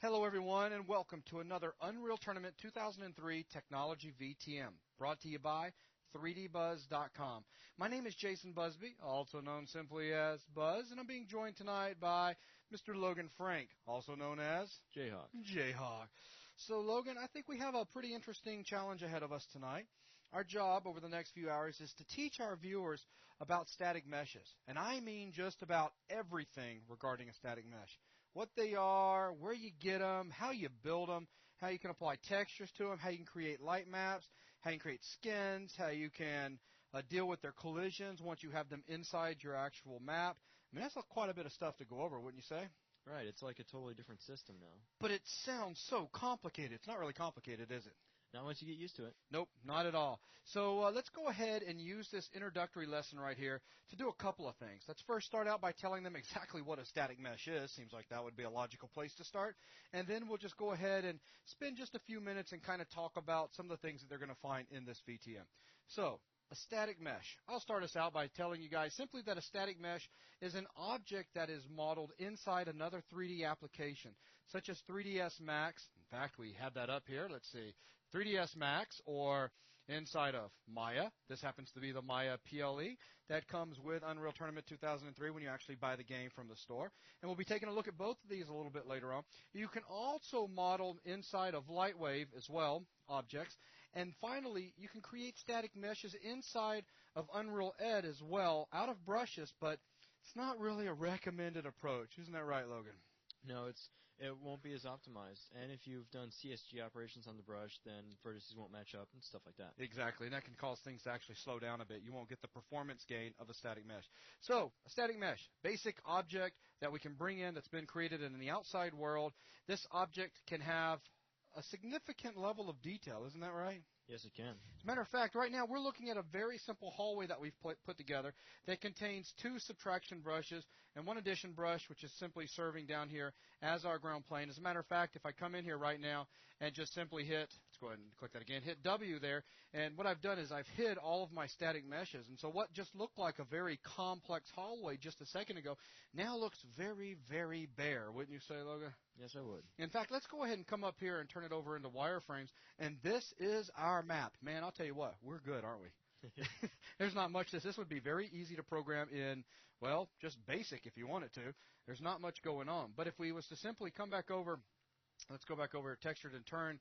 Hello everyone and welcome to another Unreal Tournament 2003 Technology VTM, brought to you by 3DBuzz.com. My name is Jason Busby, also known simply as Buzz, and I'm being joined tonight by Mr. Logan Frank, also known as Jayhawk. Jayhawk. So Logan, I think we have a pretty interesting challenge ahead of us tonight. Our job over the next few hours is to teach our viewers about static meshes. And I mean just about everything regarding a static mesh. What they are, where you get them, how you build them, how you can apply textures to them, how you can create light maps, how you can create skins, how you can deal with their collisions once you have them inside your actual map. I mean, that's quite a bit of stuff to go over, wouldn't you say? Right, it's like a totally different system now. But it sounds so complicated. It's not really complicated, is it? Not once you get used to it. Nope, not at all. So let's go ahead and use this introductory lesson right here to do a couple of things. Let's first start out by telling them exactly what a static mesh is. Seems like that would be a logical place to start. And then we'll just go ahead and spend just a few minutes and kind of talk about some of the things that they're going to find in this VTM. So, a static mesh. I'll start us out by telling you guys simply that a static mesh is an object that is modeled inside another 3D application, such as 3ds Max. In fact, we have that up here. Let's see. 3ds Max, or inside of Maya. This happens to be the Maya PLE that comes with Unreal Tournament 2003 when you actually buy the game from the store. And we'll be taking a look at both of these a little bit later on. You can also model inside of Lightwave as well, objects. And finally, you can create static meshes inside of Unreal Ed as well, out of brushes, but it's not really a recommended approach. Isn't that right, Logan? No, it won't be as optimized. And if you've done CSG operations on the brush, then vertices won't match up and stuff like that. Exactly, and that can cause things to actually slow down a bit. You won't get the performance gain of a static mesh. So, a static mesh, basic object that we can bring in that's been created in the outside world. This object can have a significant level of detail, isn't that right? Yes, it can. As a matter of fact, right now we're looking at a very simple hallway that we've put together that contains 2 subtraction brushes and 1 addition brush, which is simply serving down here as our ground plane. As a matter of fact, if I come in here right now and just simply hit, let's go ahead and click that again, hit W there, and what I've done is I've hid all of my static meshes. And so what just looked like a very complex hallway just a second ago now looks very, very bare, wouldn't you say, Logan? Yes, I would. In fact, let's go ahead and come up here and turn it over into wireframes. And this is our map. Man, I'll tell you what, we're good, aren't we? There's not much. This would be very easy to program in, well, just basic if you wanted to. There's not much going on. But if we was to simply come back over, let's go back over textured and turn.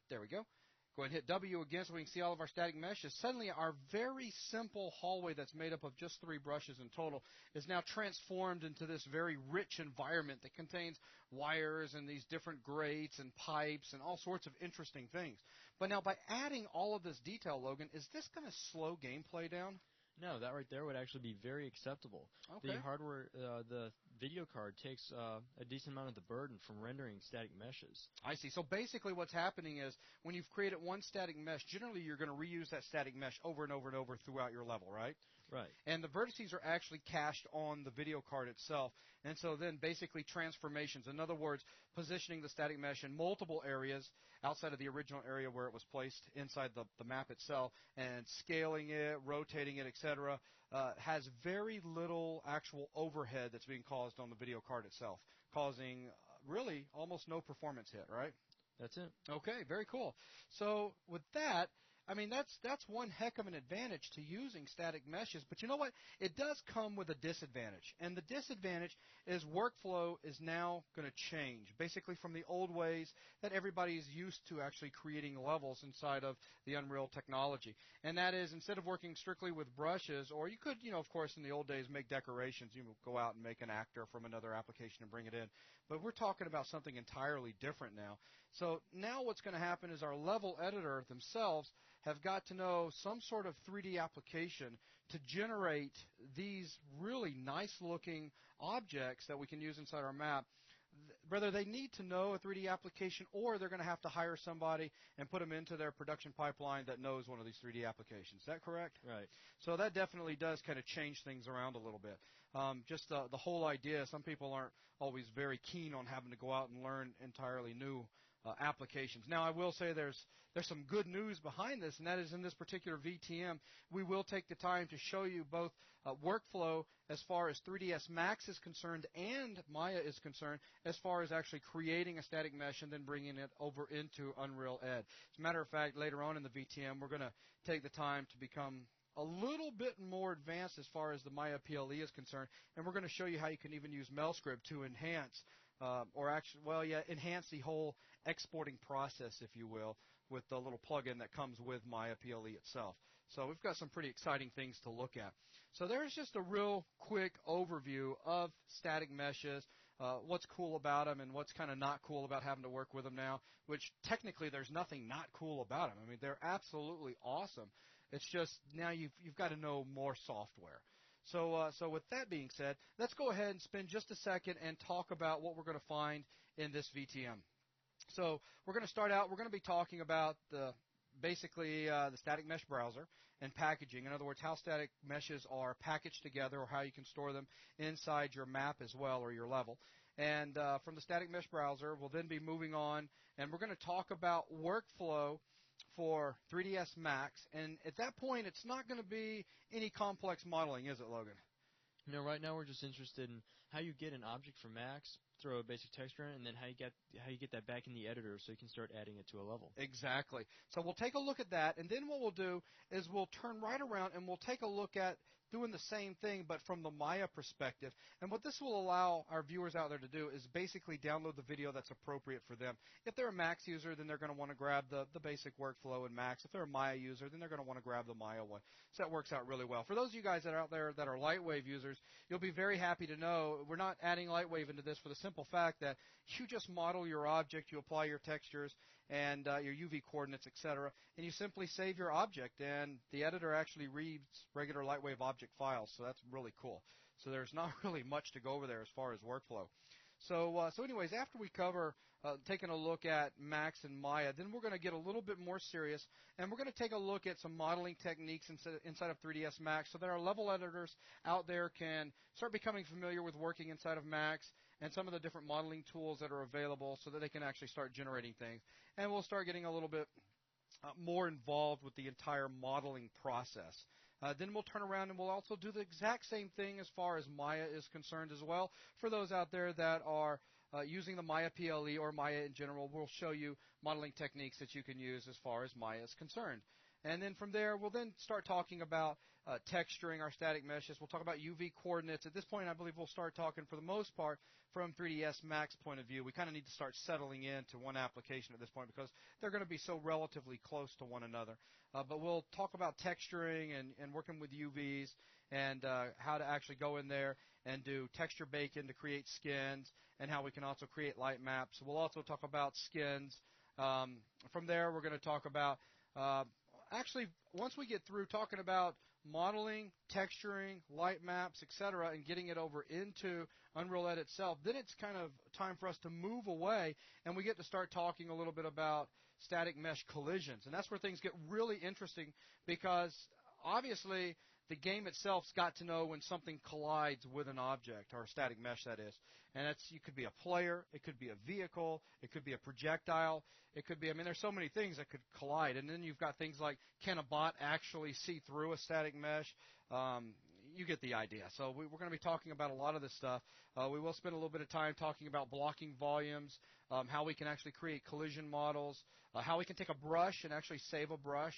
There we go. Go ahead and hit W again so we can see all of our static meshes. Suddenly our very simple hallway that's made up of just 3 brushes in total is now transformed into this very rich environment that contains wires and these different grates and pipes and all sorts of interesting things. But now by adding all of this detail, Logan, is this going to slow gameplay down? No, that right there would actually be very acceptable. Okay. The hardware, the video card takes a decent amount of the burden from rendering static meshes. I see. So basically what's happening is when you've created one static mesh, generally you're going to reuse that static mesh over and over and over throughout your level, right? Right. And the vertices are actually cached on the video card itself. And so then basically transformations, in other words, positioning the static mesh in multiple areas outside of the original area where it was placed inside the map itself, and scaling it, rotating it, etc., has very little actual overhead that's being caused on the video card itself, causing really almost no performance hit, right? That's it. Okay, very cool. So with that, I mean, that's one heck of an advantage to using static meshes. But you know what? It does come with a disadvantage. And the disadvantage is workflow is now going to change, basically from the old ways that everybody is used to actually creating levels inside of the Unreal technology. And that is, instead of working strictly with brushes, or you could, of course, in the old days, make decorations. You go out and make an actor from another application and bring it in. But we're talking about something entirely different now. So now what's going to happen is our level editor themselves have got to know some sort of 3D application to generate these really nice-looking objects that we can use inside our map. Whether they need to know a 3D application or they're going to have to hire somebody and put them into their production pipeline that knows one of these 3D applications. Is that correct? Right. So that definitely does kind of change things around a little bit. Just the whole idea, some people aren't always very keen on having to go out and learn entirely new applications. Now, I will say there's some good news behind this, and that is in this particular VTM, we will take the time to show you both workflow as far as 3ds Max is concerned and Maya is concerned as far as actually creating a static mesh and then bringing it over into Unreal Ed. As a matter of fact, later on in the VTM, we're going to take the time to become a little bit more advanced as far as the Maya PLE is concerned, and we're going to show you how you can even use MelScript to enhance enhance the whole exporting process, if you will, with the little plugin that comes with Maya PLE itself. So we've got some pretty exciting things to look at. So there's just a real quick overview of static meshes, what's cool about them and what's kind of not cool about having to work with them now, which technically there's nothing not cool about them. I mean, they're absolutely awesome. It's just now you've got to know more software. So with that being said, let's go ahead and spend just a second and talk about what we're going to find in this VTM. So we're going to start out, we're going to be talking about basically the static mesh browser and packaging. In other words, how static meshes are packaged together or how you can store them inside your map as well or your level. And from the static mesh browser, we'll then be moving on, and we're going to talk about workflow for 3ds Max. And at that point, it's not going to be any complex modeling, is it, Logan? No, right now we're just interested in how you get an object from Max, throw a basic texture in, and then how you get that back in the editor so you can start adding it to a level. Exactly. So we'll take a look at that, and then what we'll do is we'll turn right around and we'll take a look at doing the same thing but from the Maya perspective. And what this will allow our viewers out there to do is basically download the video that's appropriate for them. If they're a Max user, then they're going to want to grab the basic workflow in Max. If they're a Maya user, then they're going to want to grab the Maya one. So that works out really well. For those of you guys that are out there that are Lightwave users, you'll be very happy to know we're not adding Lightwave into this for the simple fact that you just model your object, you apply your textures and your UV coordinates, etc., and you simply save your object, and the editor actually reads regular Lightwave object files, so that's really cool. So there's not really much to go over there as far as workflow. So anyways, after we cover taking a look at Max and Maya, then we're going to get a little bit more serious, and we're going to take a look at some modeling techniques inside of 3ds Max so that our level editors out there can start becoming familiar with working inside of Max and some of the different modeling tools that are available so that they can actually start generating things. And we'll start getting a little bit more involved with the entire modeling process. Then we'll turn around and we'll also do the exact same thing as far as Maya is concerned as well. For those out there that are using the Maya PLE or Maya in general, we'll show you modeling techniques that you can use as far as Maya is concerned. And then from there, we'll then start talking about texturing our static meshes. We'll talk about UV coordinates. At this point, I believe we'll start talking, for the most part, from 3ds Max point of view. We kind of need to start settling into one application at this point because they're going to be so relatively close to one another. But we'll talk about texturing and working with UVs and how to actually go in there and do texture bake-in to create skins and how we can also create light maps. We'll also talk about skins. From there, we're going to talk about actually, once we get through talking about modeling, texturing, light maps, etc., and getting it over into Unreal Ed itself, then it's kind of time for us to move away, and we get to start talking a little bit about static mesh collisions. And that's where things get really interesting because, obviously, the game itself's got to know when something collides with an object, or a static mesh, that is. And you could be a player, it could be a vehicle, it could be a projectile, it could be, I mean, there's so many things that could collide. And then you've got things like, can a bot actually see through a static mesh? You get the idea. So we're going to be talking about a lot of this stuff. We will spend a little bit of time talking about blocking volumes, how we can actually create collision models, how we can take a brush and actually save a brush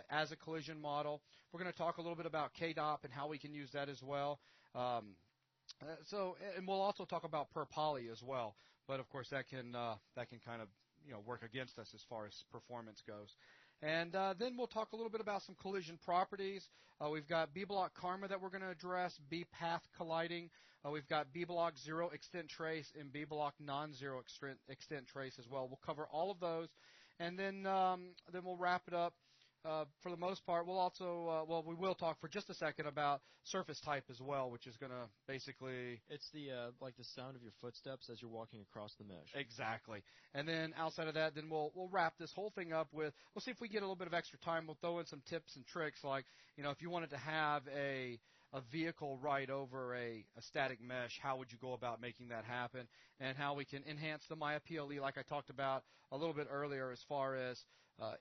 as a collision model. We're going to talk a little bit about KDOP and how we can use that as well. And we'll also talk about per poly as well. But of course, that can kind of work against us as far as performance goes. And then we'll talk a little bit about some collision properties. We've got B-block karma that we're going to address, B-path colliding. We've got B-block zero extent trace and B-block non-zero extent trace as well. We'll cover all of those, and then we'll wrap it up. For the most part, we'll also, we will talk for just a second about surface type as well, which is going to basically... It's the like the sound of your footsteps as you're walking across the mesh. Exactly. And then outside of that, then we'll wrap this whole thing up with, we'll see if we get a little bit of extra time. We'll throw in some tips and tricks like, if you wanted to have a a vehicle right over a static mesh, how would you go about making that happen, and how we can enhance the Maya PLE like I talked about a little bit earlier as far as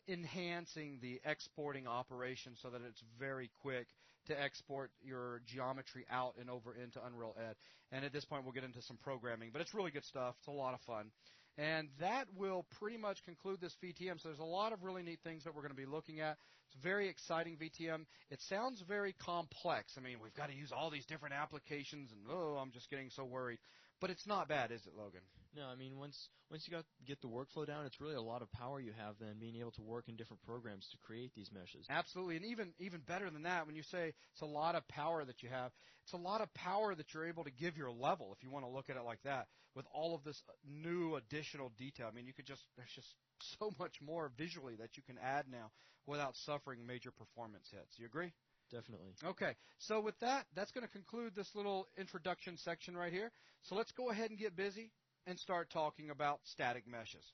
enhancing the exporting operation so that it's very quick to export your geometry out and over into Unreal Ed. And at this point, we'll get into some programming, but it's really good stuff. It's a lot of fun. And that will pretty much conclude this VTM. So there's a lot of really neat things that we're going to be looking at. It's a very exciting VTM. It sounds very complex. I mean, we've got to use all these different applications, and I'm just getting so worried. But it's not bad, is it, Logan? No, I mean, once you get the workflow down, it's really a lot of power you have then being able to work in different programs to create these meshes. Absolutely, and even better than that, when you say it's a lot of power that you have, it's a lot of power that you're able to give your level, if you want to look at it like that, with all of this new additional detail. I mean, there's just so much more visually that you can add now without suffering major performance hits. You agree? Definitely. Okay, so with that, that's going to conclude this little introduction section right here. So let's go ahead and get busy and start talking about static meshes.